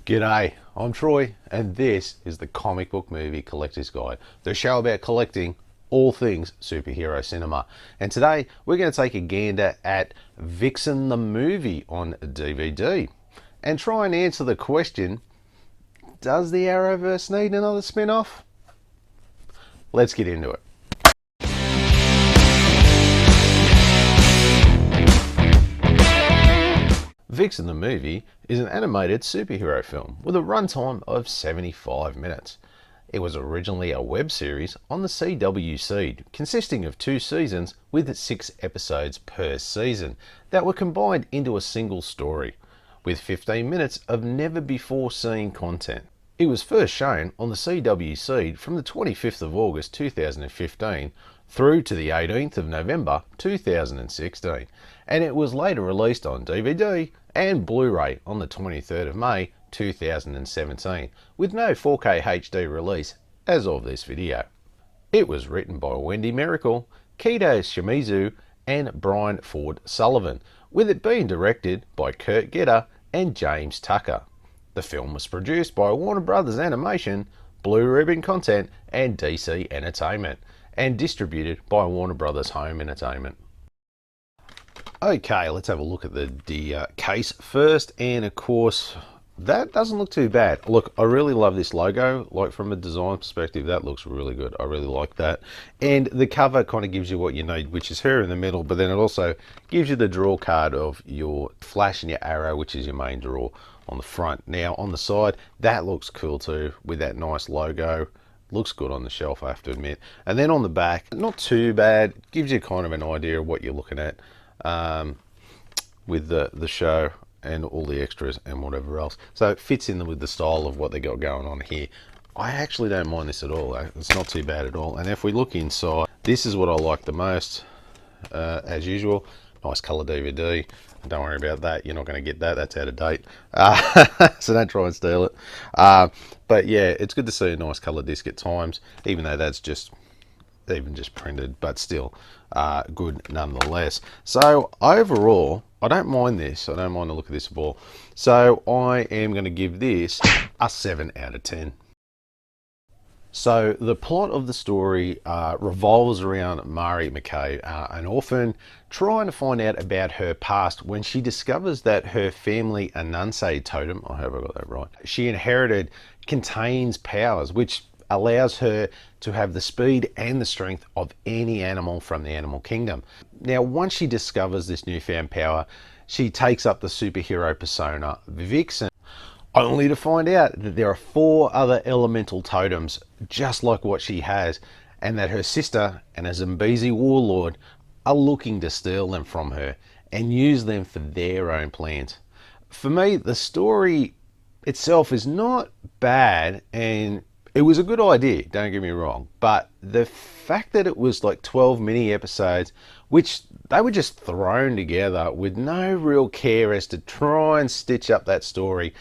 G'day, I'm Troy, and this is the Comic Book Movie Collector's Guide, the show about collecting all things superhero cinema. And today we're going to take a gander at Vixen the Movie on DVD and try and answer the question, does the Arrowverse need another spin-off? Let's get into it. Vixen the Movie is an animated superhero film with a runtime of 75 minutes. It was originally a web series on the CW Seed, consisting of 2 seasons with 6 episodes per season that were combined into a single story, with 15 minutes of never-before-seen content. It was first shown on the CW Seed from the 25th of August 2015 through to the 18th of November 2016, and it was later released on DVD and Blu-ray on the 23rd of May 2017, with no 4K HD release as of this video. It was written by Wendy Mericle, Keto Shimizu and Brian Ford Sullivan, with it being directed by Curt Geda and James Tucker. The film was produced by Warner Brothers Animation, Blue Ribbon Content and DC Entertainment, and distributed by Warner Brothers Home Entertainment. Okay, let's have a look at the case first, and of course that doesn't look too bad. Look, I really love this logo. Like, from a design perspective, that looks really good. I really like that. And the cover kind of gives you what you need, which is her in the middle, but then it also gives you the draw card of your Flash and your Arrow, which is your main draw on the front. Now on the side, that looks cool too, with that nice logo. Looks good on the shelf, I have to admit. And then on the back, not too bad. Gives you kind of an idea of what you're looking at with the show and all the extras and whatever else. So it fits in with the style of what they got going on here. I actually don't mind this at all. It's not too bad at all. And if we look inside, this is what I like the most, as usual. Nice color DVD. Don't worry about that. You're not going to get that. That's out of date. So don't try and steal it. But yeah, it's good to see a nice color disc at times, even though that's just printed, but still good nonetheless. So overall, I don't mind this. I don't mind the look of this ball. So I am going to give this a 7 out of 10. So the plot of the story revolves around Mari McKay, an orphan, trying to find out about her past when she discovers that her family Ananse totem, I hope I got that right, she inherited, contains powers which allows her to have the speed and the strength of any animal from the animal kingdom. Now, once she discovers this newfound power, she takes up the superhero persona Vixen, only to find out that there are 4 other elemental totems just like what she has, and that her sister and a Zambezi warlord are looking to steal them from her and use them for their own plans. For me, the story itself is not bad, and it was a good idea, don't get me wrong, but the fact that it was like 12 mini episodes, which they were just thrown together with no real care as to try and stitch up that story,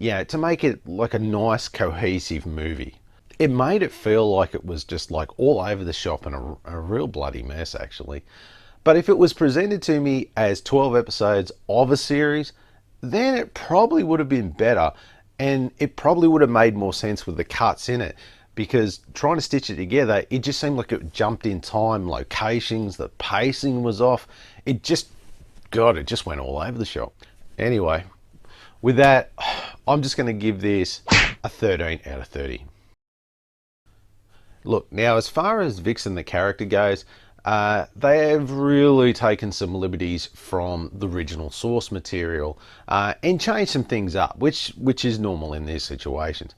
to make it like a nice cohesive movie. It made it feel like it was just like all over the shop and a real bloody mess, actually. But if it was presented to me as 12 episodes of a series, then it probably would have been better, and it probably would have made more sense with the cuts in it, because trying to stitch it together, it just seemed like it jumped in time, locations, the pacing was off. It just went all over the shop. Anyway, with that, I'm just going to give this a 13 out of 30. Look, now as far as Vixen the character goes, they have really taken some liberties from the original source material and changed some things up, which is normal in these situations.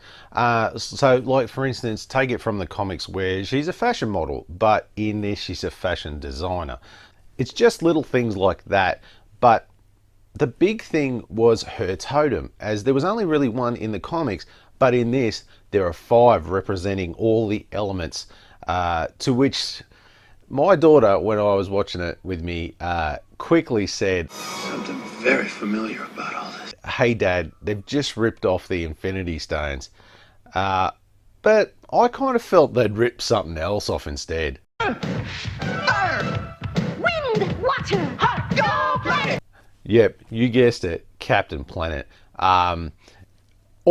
So like, for instance, take it from the comics where she's a fashion model, but in this she's a fashion designer. It's just little things like that, but the big thing was her totem, as there was only really one in the comics, but in this there are 5 representing all the elements, to which my daughter, when I was watching it with me, quickly said, "Something very familiar about all this." "Hey Dad, they've just ripped off the Infinity Stones." But I kind of felt they'd ripped something else off instead. Fire! Wind! Water! Hot! Go planet! Yep, you guessed it, Captain Planet.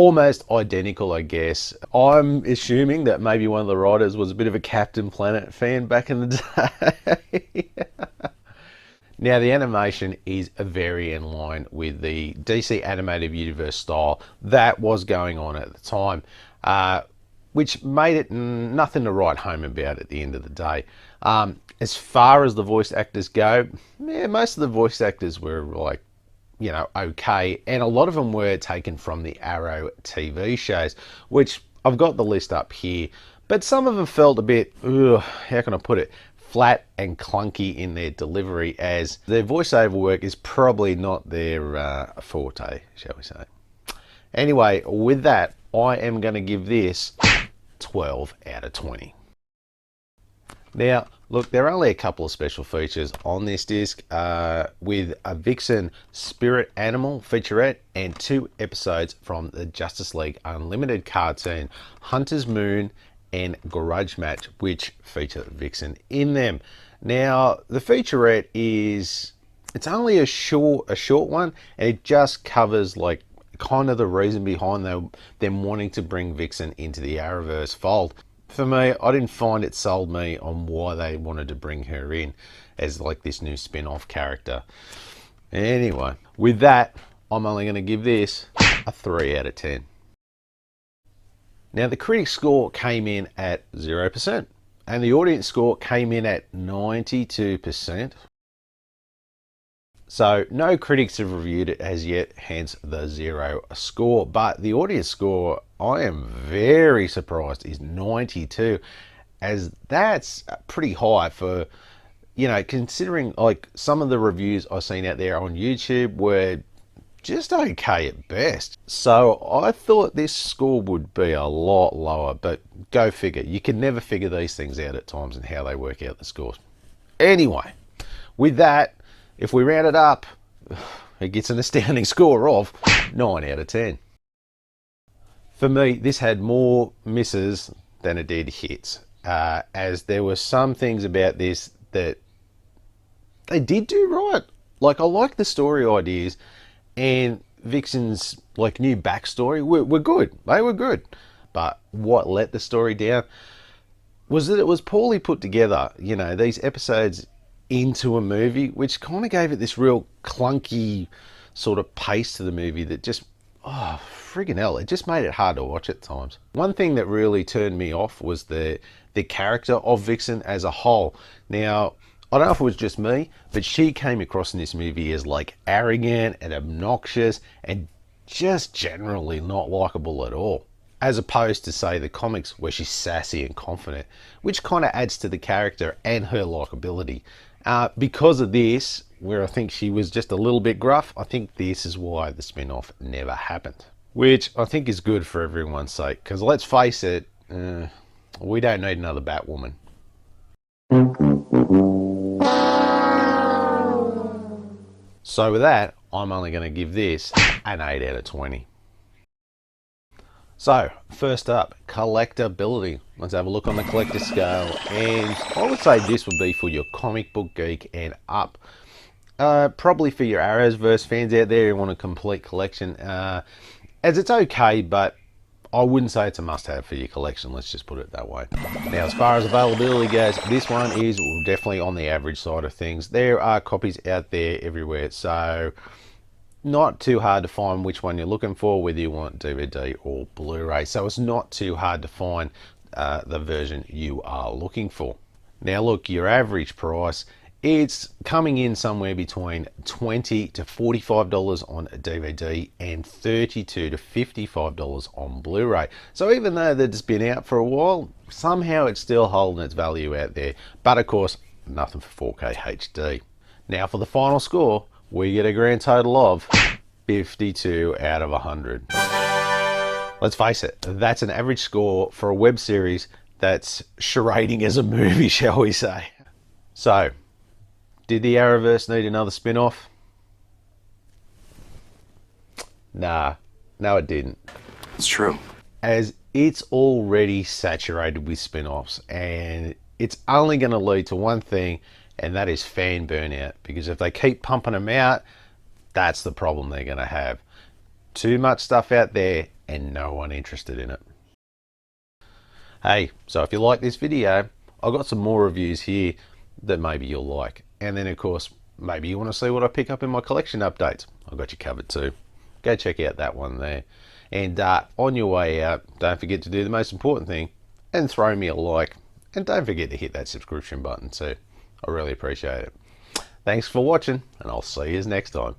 almost identical, I guess. I'm assuming that maybe one of the writers was a bit of a Captain Planet fan back in the day. Now, the animation is very in line with the DC Animated Universe style that was going on at the time, which made it nothing to write home about at the end of the day. As far as the voice actors go, yeah, most of the voice actors were like, you know, okay, and a lot of them were taken from the Arrow TV shows, which I've got the list up here, but some of them felt a bit, how can I put it, flat and clunky in their delivery, as their voiceover work is probably not their forte, shall we say. Anyway, with that, I am going to give this 12 out of 20. Now, look, there are only a couple of special features on this disc, with a Vixen Spirit Animal featurette and 2 episodes from the Justice League Unlimited cartoon, Hunter's Moon and Grudge Match, which feature Vixen in them. Now, the featurette it's only a short one, and it just covers like kind of the reason behind them wanting to bring Vixen into the Arrowverse fold. For me, I didn't find it sold me on why they wanted to bring her in as like this new spin-off character. Anyway, with that, I'm only going to give this a 3 out of 10. Now, the critic score came in at 0%, and the audience score came in at 92%. So no critics have reviewed it as yet, hence the 0 score. But the audience score, I am very surprised, is 92, as that's pretty high for, you know, considering like some of the reviews I've seen out there on YouTube were just okay at best. So I thought this score would be a lot lower, but go figure. You can never figure these things out at times and how they work out the scores. Anyway, with that, if we round it up, it gets an astounding score of 9 out of 10. For me, this had more misses than it did hits, as there were some things about this that they did do right. Like, I like the story ideas, and Vixen's like new backstory were good. They were good. But what let the story down was that it was poorly put together. You know, these episodes into a movie, which kind of gave it this real clunky sort of pace to the movie that just, oh, friggin' hell, it just made it hard to watch at times. One thing that really turned me off was the character of Vixen as a whole. Now, I don't know if it was just me, but she came across in this movie as like arrogant and obnoxious and just generally not likable at all. As opposed to, say, the comics where she's sassy and confident, which kind of adds to the character and her likability. Because of this, where I think she was just a little bit gruff, I think this is why the spin-off never happened. Which I think is good for everyone's sake, because let's face it, we don't need another Batwoman. So with that, I'm only going to give this an 8 out of 20. So, first up, collectability. Let's have a look on the collector scale, and I would say this would be for your comic book geek and up. Probably for your Arrowverse fans out there who want a complete collection, as it's okay, but I wouldn't say it's a must-have for your collection, let's just put it that way. Now, as far as availability goes, this one is definitely on the average side of things. There are copies out there everywhere, so not too hard to find which one you're looking for, whether you want DVD or Blu-ray. So it's not too hard to find the version you are looking for. Now, look, your average price, it's coming in somewhere between $20 to $45 on DVD and $32 to $55 on Blu-ray. So even though that's been out for a while, somehow it's still holding its value out there. But of course, nothing for 4K HD. Now for the final score, we get a grand total of 52 out of 100. Let's face it, that's an average score for a web series that's charading as a movie, shall we say. So, did the Arrowverse need another spin-off? Nah, no it didn't. It's true. As it's already saturated with spin-offs, and it's only going to lead to one thing, and that is fan burnout. Because if they keep pumping them out, that's the problem they're going to have. Too much stuff out there, and no one interested in it. Hey, so if you like this video, I've got some more reviews here that maybe you'll like. And then of course, maybe you want to see what I pick up in my collection updates. I've got you covered too. Go check out that one there. And on your way out, don't forget to do the most important thing and throw me a like. And don't forget to hit that subscription button too. I really appreciate it. Thanks for watching, and I'll see you next time.